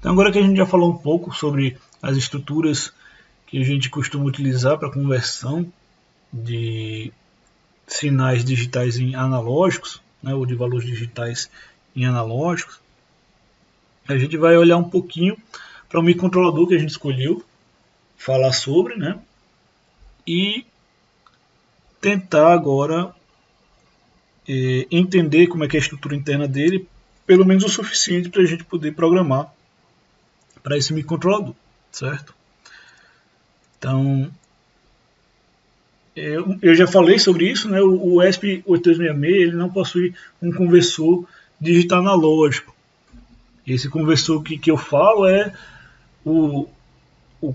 Então agora que a gente já falou um pouco sobre as estruturas que a gente costuma utilizar para conversão de sinais digitais em analógicos, né, ou de valores digitais em analógicos, a gente vai olhar um pouquinho para o microcontrolador que a gente escolheu falar sobre, né, e tentar agora entender como é que é a estrutura interna dele, pelo menos o suficiente para a gente poder programar para esse microcontrolador, certo? Então, eu já falei sobre isso, né? O ESP8266 ele não possui um conversor digital analógico. Esse conversor que eu falo é o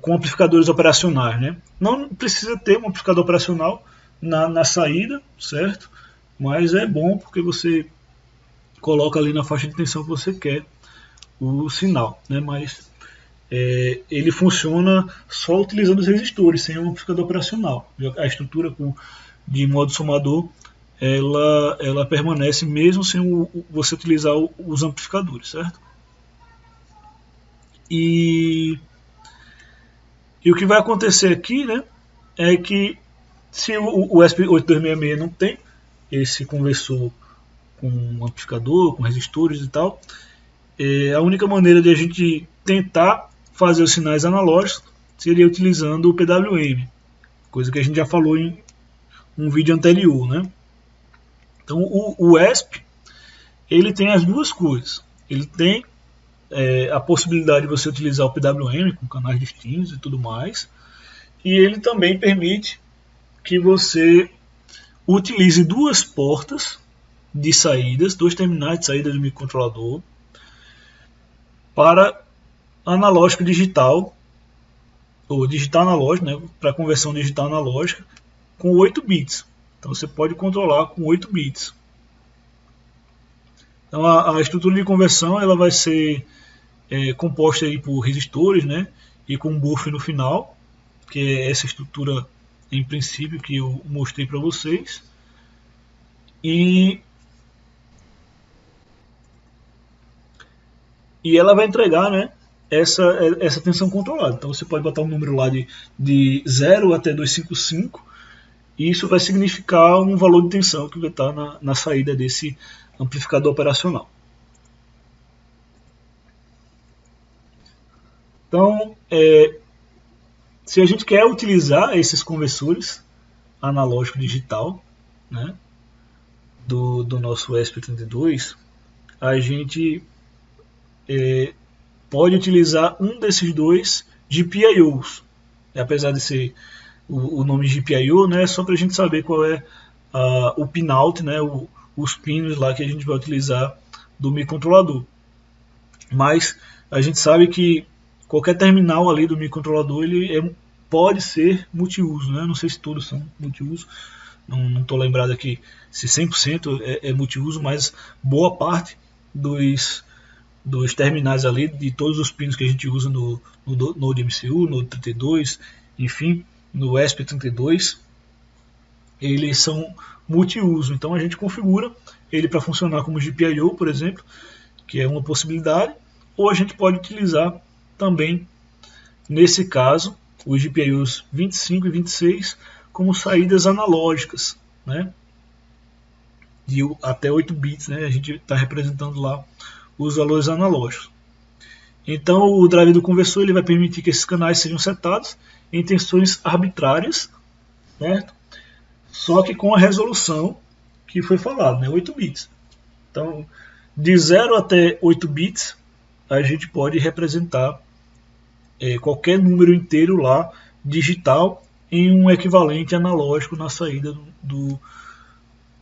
com amplificadores operacionais, né? Não precisa ter um amplificador operacional na saída, certo? Mas é bom porque você coloca ali na faixa de tensão que você quer o sinal, né? Mas ele funciona só utilizando os resistores, sem um amplificador operacional. A estrutura de modo somador ela permanece mesmo sem você utilizar os amplificadores, certo? E o que vai acontecer aqui, né, é que se o ESP8266 não tem esse conversor com amplificador, com resistores e tal, a única maneira de a gente tentar fazer os sinais analógicos seria utilizando o PWM, coisa que a gente já falou em um vídeo anterior, né? Então o ESP ele tem as duas coisas. Ele tem a possibilidade de você utilizar o PWM com canais distintos e tudo mais, e ele também permite que você utilize duas portas de saídas, dois terminais de saída do microcontrolador para analógico digital, ou digital analógico, né, para conversão digital analógica, com 8 bits. Então você pode controlar com 8 bits. Então a estrutura de conversão ela vai ser composta aí por resistores, né, e com um buffer no final, que é essa estrutura em princípio que eu mostrei para vocês. E ela vai entregar, né, essa tensão controlada. Então você pode botar um número lá de 0 até 255, e isso vai significar um valor de tensão que vai estar na saída desse amplificador operacional. Então, se a gente quer utilizar esses conversores analógico digital, né, do nosso ESP32, a gente pode utilizar um desses dois GPIOs. Apesar de ser o nome GPIO, né, só para a gente saber qual é o pinout, né, os pinos lá que a gente vai utilizar do microcontrolador. Mas a gente sabe que qualquer terminal ali do microcontrolador ele pode ser multiuso, né? Não sei se todos são multiuso, não estou lembrado aqui se 100% é multiuso, mas boa parte dos terminais ali, de todos os pinos que a gente usa no Node MCU, no 32, enfim, no ESP32, eles são multiuso. Então a gente configura ele para funcionar como GPIO, por exemplo, que é uma possibilidade, ou a gente pode utilizar também, nesse caso, os GPIOs 25 e 26 como saídas analógicas, né, de até 8 bits, né, a gente está representando lá os valores analógicos. Então o drive do conversor ele vai permitir que esses canais sejam setados em tensões arbitrárias, certo? Só que com a resolução que foi falado, né, 8 bits. Então, de 0 até 8 bits, a gente pode representar qualquer número inteiro lá, digital, em um equivalente analógico na saída do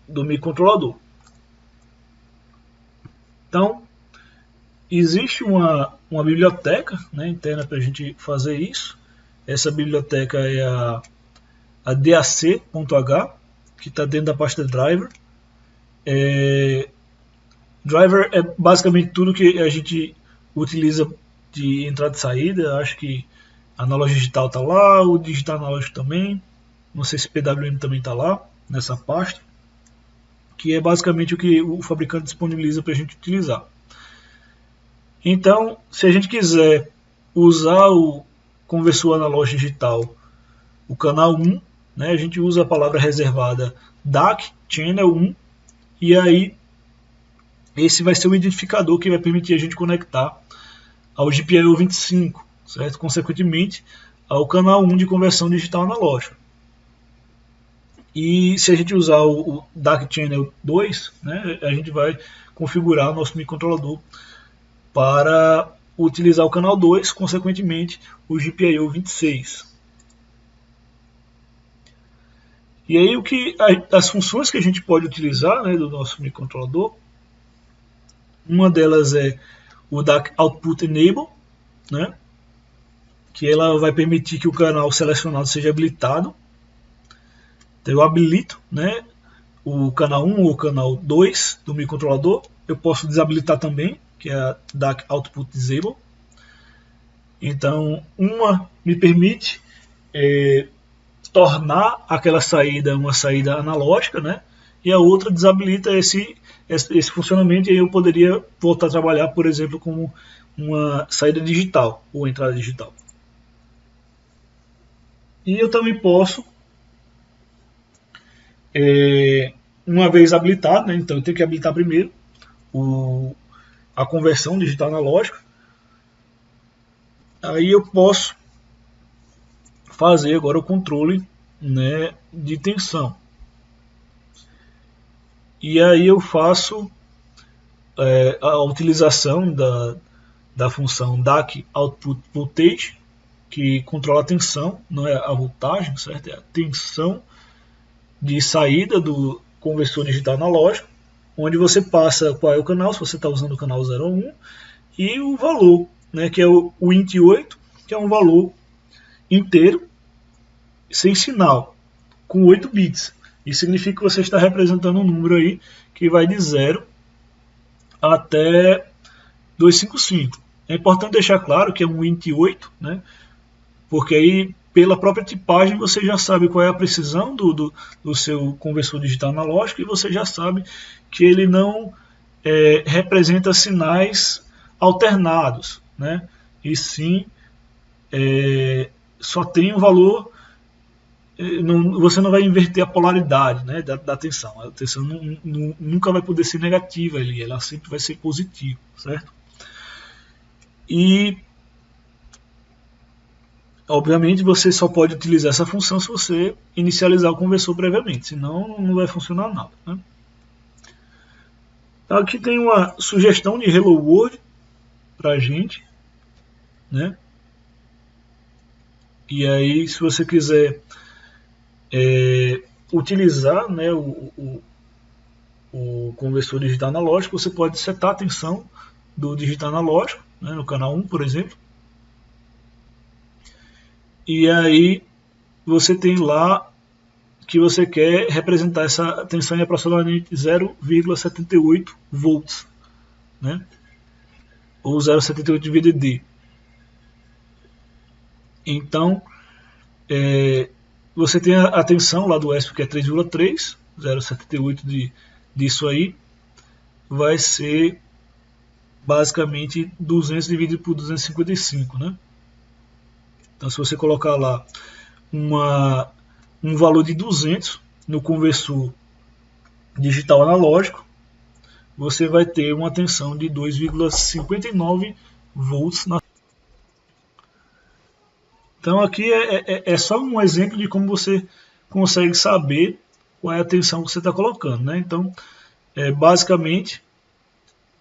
microcontrolador. Então, existe uma biblioteca, né, interna para a gente fazer isso. Essa biblioteca é a DAC.h, que está dentro da pasta driver. Driver é basicamente tudo que a gente utiliza de entrada e saída. Acho que analógico digital está lá, o digital analógico também. Não sei se PWM também está lá, nessa pasta. Que é basicamente o que o fabricante disponibiliza para a gente utilizar. Então, se a gente quiser usar o conversor analógico digital, o canal 1, né, a gente usa a palavra reservada DAC Channel 1, e aí esse vai ser o identificador que vai permitir a gente conectar ao GPIO 25, certo? Consequentemente, ao canal 1 de conversão digital analógica. E se a gente usar o DAC Channel 2, né, a gente vai configurar o nosso microcontrolador para utilizar o canal 2, consequentemente o GPIO 26. E aí as funções que a gente pode utilizar, né, do nosso microcontrolador, uma delas é o DAC Output Enable, né, que ela vai permitir que o canal selecionado seja habilitado. Então eu habilito, né, o canal 1 ou o canal 2 do microcontrolador. Eu posso desabilitar também, que é a DAC Output Disable. Então uma me permite tornar aquela saída uma saída analógica, né, e a outra desabilita esse funcionamento, e aí eu poderia voltar a trabalhar, por exemplo, como uma saída digital ou entrada digital. E eu também posso, uma vez habilitado, né, então eu tenho que habilitar primeiro a conversão digital analógica, aí eu posso fazer agora o controle, né, de tensão. E aí eu faço a utilização da função DAC Output Voltage, que controla a tensão, não é a voltagem, certo? É a tensão de saída do conversor digital analógico, onde você passa qual é o canal, se você está usando o canal 0 ou 1, e o valor, né, que é o INT8, que é um valor inteiro, sem sinal, com 8 bits. Isso significa que você está representando um número aí que vai de 0 até 255. É importante deixar claro que é um INT8, né, porque aí pela própria tipagem você já sabe qual é a precisão do seu conversor digital analógico, e você já sabe que ele não representa sinais alternados, né, e sim só tem um valor. Você não vai inverter a polaridade, né, da tensão. A tensão nunca vai poder ser negativa ali, ela sempre vai ser positiva, certo? E obviamente você só pode utilizar essa função se você inicializar o conversor previamente, senão não vai funcionar nada, né? Então aqui tem uma sugestão de Hello World para a gente, né? E aí, se você quiser utilizar, né, o conversor digital analógico, você pode setar a tensão do digital analógico, né, no canal 1, por exemplo. E aí você tem lá que você quer representar essa tensão em aproximadamente 0,78 volts, né, ou 0,78 de VDD. Então, você tem a tensão lá do ESP, que é 3,3, 0,78 disso aí vai ser basicamente 200 dividido por 255, né? Então, se você colocar lá um valor de 200 no conversor digital analógico, você vai ter uma tensão de 2,59 volts. Então aqui é só um exemplo de como você consegue saber qual é a tensão que você está colocando, né? Então, basicamente,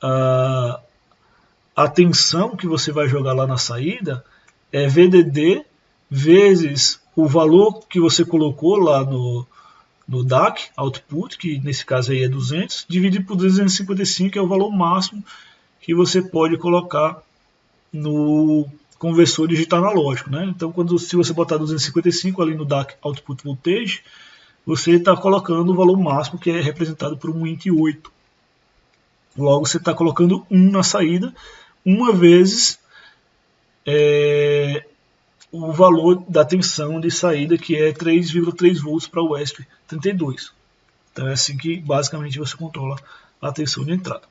a tensão que você vai jogar lá na saída é VDD vezes o valor que você colocou lá no DAC output, que nesse caso aí é 200, dividido por 255, que é o valor máximo que você pode colocar no conversor digital analógico, né? Então, se você botar 255 ali no DAC output voltage, você está colocando o valor máximo, que é representado por um INT8. Logo, você está colocando 1 na saída, uma vezes o valor da tensão de saída, que é 3,3 volts para o ESP32. Então é assim que basicamente você controla a tensão de entrada.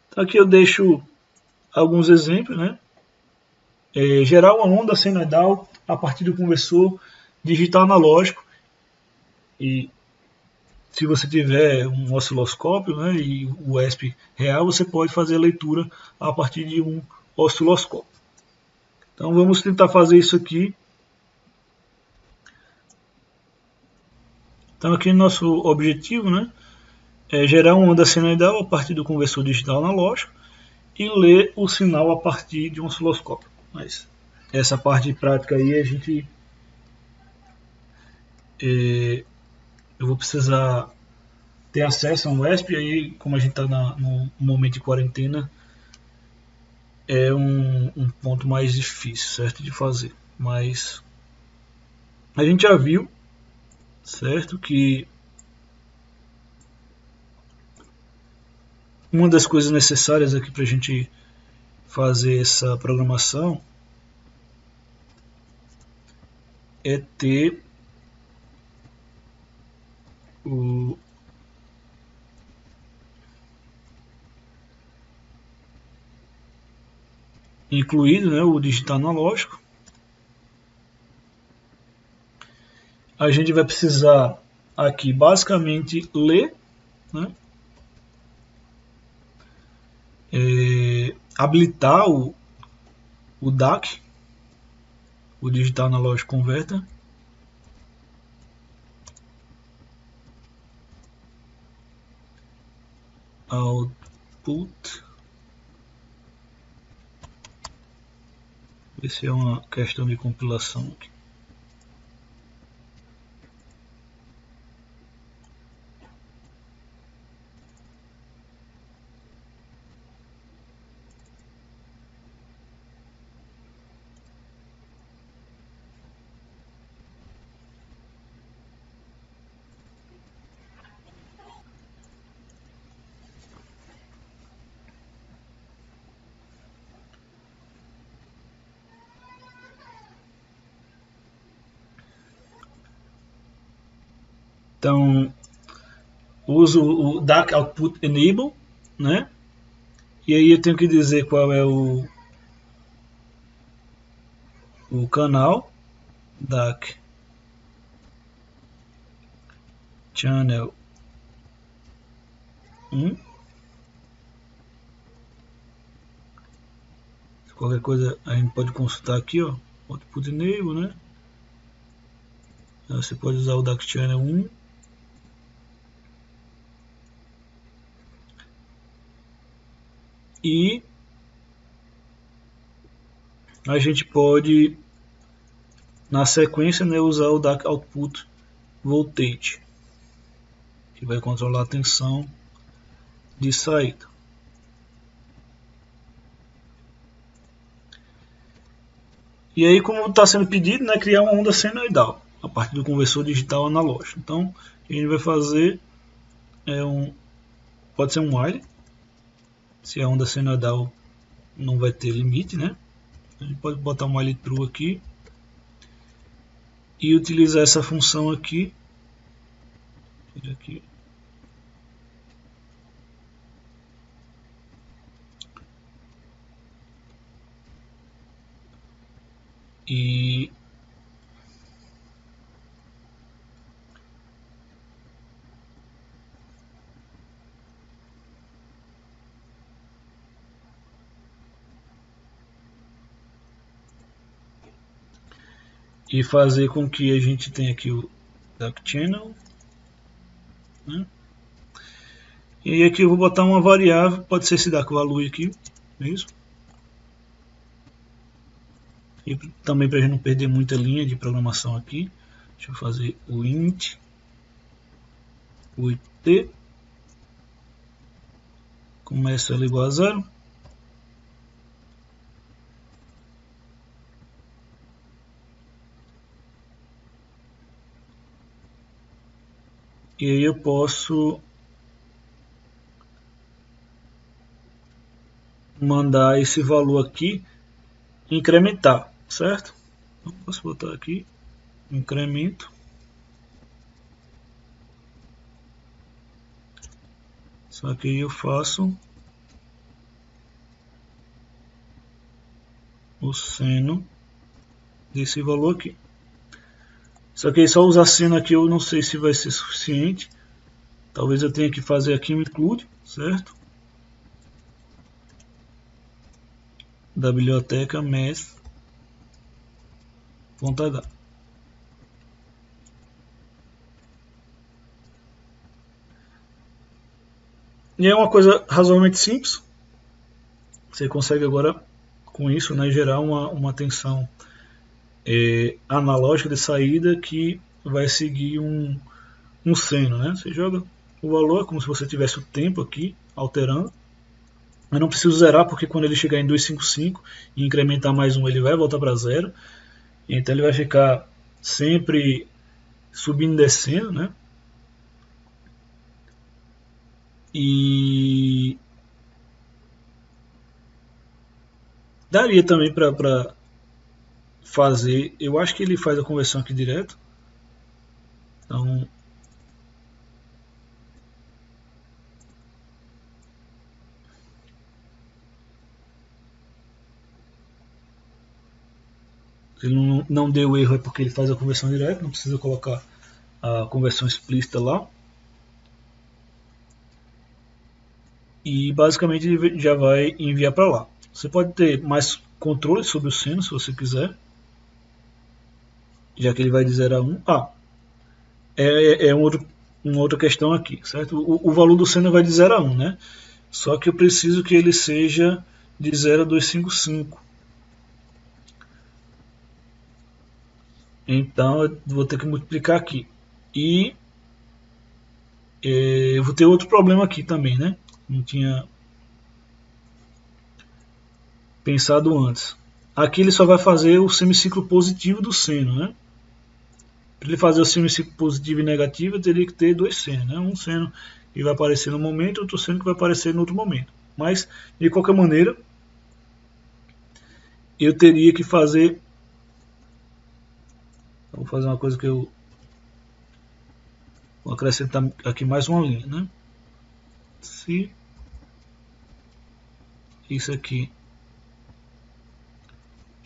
Então aqui eu deixo alguns exemplos, né? Gerar uma onda senoidal a partir do conversor digital analógico. E se você tiver um osciloscópio, né, e o ESP real, você pode fazer a leitura a partir de um osciloscópio. Então vamos tentar fazer isso aqui. Então aqui nosso objetivo, né, é gerar uma onda senoidal a partir do conversor digital analógico e ler o sinal a partir de um osciloscópio. Mas essa parte prática aí a gente eu vou precisar ter acesso a um ESP, aí como a gente está no momento de quarentena, é um ponto mais difícil, certo, de fazer. Mas a gente já viu, certo, que uma das coisas necessárias aqui para a gente fazer essa programação é ter o incluído, né, o digital analógico. A gente vai precisar aqui basicamente ler, né, habilitar o DAC, o Digital Analog Converter. Output. Esse é uma questão de compilação aqui. Então, uso o DAC Output Enable, né? E aí eu tenho que dizer qual é o canal DAC Channel 1. Qualquer coisa a gente pode consultar aqui, ó, Output Enable, né? Você pode usar o DAC Channel 1. E a gente pode, na sequência, né, usar o DAC Output Voltage, que vai controlar a tensão de saída. E aí, como está sendo pedido, né, criar uma onda senoidal a partir do conversor digital analógico. Então, o que a gente vai fazer é pode ser um while, se a onda senoidal não vai ter limite, né? A gente pode botar um while true aqui e utilizar essa função aqui. E fazer com que a gente tenha aqui o DAC Channel, né? E aqui eu vou botar uma variável, pode ser esse DAC value aqui, mesmo. E também para a gente não perder muita linha de programação aqui, deixa eu fazer o int 8t, começa ela igual a 0. E aí eu posso mandar esse valor aqui incrementar, certo? Então, posso botar aqui incremento. Só que aí eu faço o seno desse valor aqui. Só que só usar seno aqui eu não sei se vai ser suficiente. Talvez eu tenha que fazer aqui um include, certo? Da biblioteca math.h. E é uma coisa razoavelmente simples. Você consegue agora, com isso, né, gerar uma tensão analógica de saída que vai seguir um seno. Né? Você joga o valor como se você tivesse o tempo aqui alterando. Eu não preciso zerar porque quando ele chegar em 255 e incrementar mais um, ele vai voltar para zero. Então ele vai ficar sempre subindo e descendo, né? E daria também para fazer. Eu acho que ele faz a conversão aqui direto. Então se ele não deu erro é porque ele faz a conversão direto, não precisa colocar a conversão explícita lá. E basicamente ele já vai enviar para lá. Você pode ter mais controle sobre o seno se você quiser, já que ele vai de 0 a 1. Uma outra questão aqui, certo? O valor do seno vai de 0 a 1, né? Só que eu preciso que ele seja de 0 a 255. Então eu vou ter que multiplicar aqui. E eu vou ter outro problema aqui também, né? Não tinha pensado antes. Aqui ele só vai fazer o semiciclo positivo do seno, né? Para ele fazer o semiciclo positivo e negativo, eu teria que ter dois senos, né? Um seno que vai aparecer no momento e outro seno que vai aparecer no outro momento. Mas, de qualquer maneira, eu teria que fazer... Vou fazer uma coisa que eu vou acrescentar aqui mais uma linha, né? Se isso aqui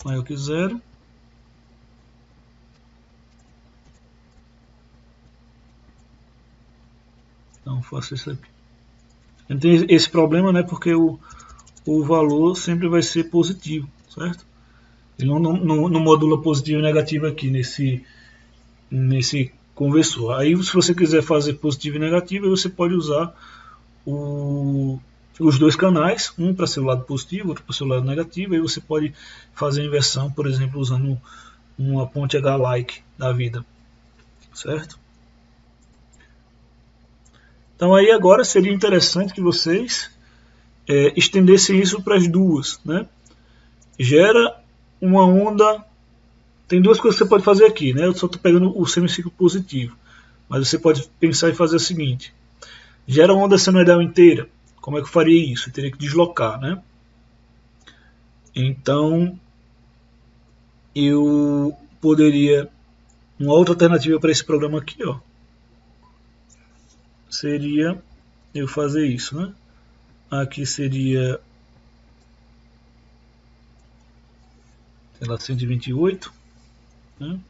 maior que zero, então faço isso aqui. Não tem esse problema, né? Porque o valor sempre vai ser positivo, certo? Ele não modula positivo e negativo aqui nesse conversor. Aí, se você quiser fazer positivo e negativo, você pode usar os dois canais, um para ser o lado positivo, outro para ser o lado negativo. Aí você pode fazer a inversão, por exemplo, usando uma ponte H-like da vida, certo? Então aí agora seria interessante que vocês estendessem isso para as duas, né? Gera uma onda. Tem duas coisas que você pode fazer aqui, né? Eu só estou pegando o semiciclo positivo, mas você pode pensar e fazer o seguinte: gera uma onda senoidal inteira. Como é que eu faria isso? Eu teria que deslocar, né? Então eu poderia, uma outra alternativa para esse programa aqui, ó, seria eu fazer isso, né? Aqui seria, sei lá, 128, né?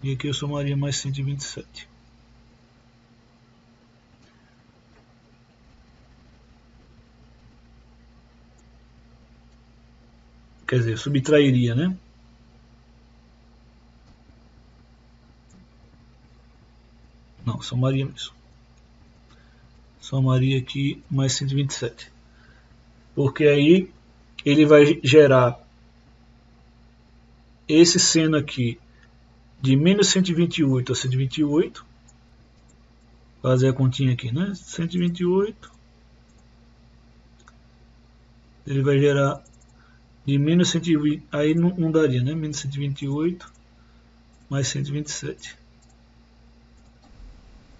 E aqui eu somaria mais 127. Quer dizer, eu subtrairia, né? Não, somaria mesmo. Somaria aqui mais 127. Porque aí ele vai gerar esse seno aqui de menos 128 a 128. Fazer a continha aqui, né? 128. Ele vai gerar de menos 120. Aí não daria, né? Menos 128 mais 127.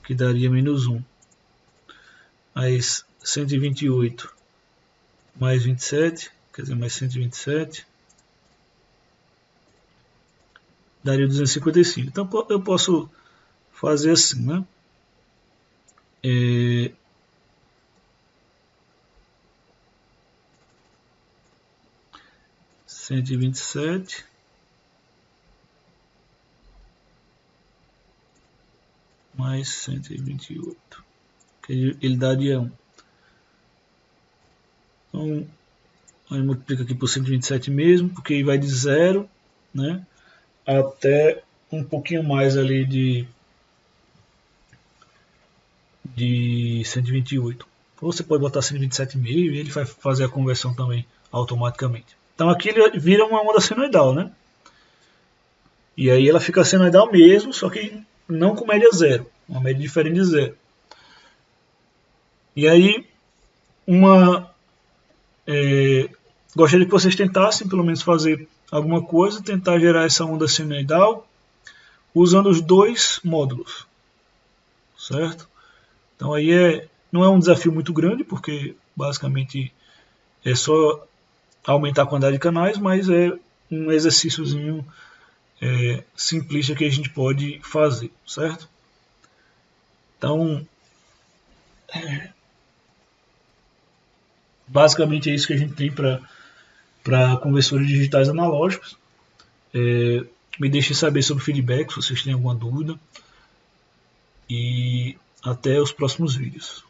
Que daria menos 1. Aí 128 mais 27. Quer dizer, mais 127. Daria 255. Então eu posso fazer assim, né? 127 mais 128, que ele daria 1. Então, a gente multiplica aqui por 127 mesmo, porque vai de 0, né, até um pouquinho mais ali de 128. Ou você pode botar 127,5 e ele vai fazer a conversão também automaticamente. Então aqui ele vira uma onda senoidal, né? E aí ela fica senoidal mesmo, só que não com média zero, uma média diferente de zero. E aí, gostaria que vocês tentassem pelo menos fazer alguma coisa, tentar gerar essa onda senoidal usando os dois módulos, certo? Então aí não é um desafio muito grande, porque basicamente é só aumentar a quantidade de canais, mas é um exercíciozinho simplista que a gente pode fazer, certo? Então, basicamente é isso que a gente tem para conversores digitais analógicos. Me deixem saber sobre o feedback, se vocês têm alguma dúvida. E até os próximos vídeos.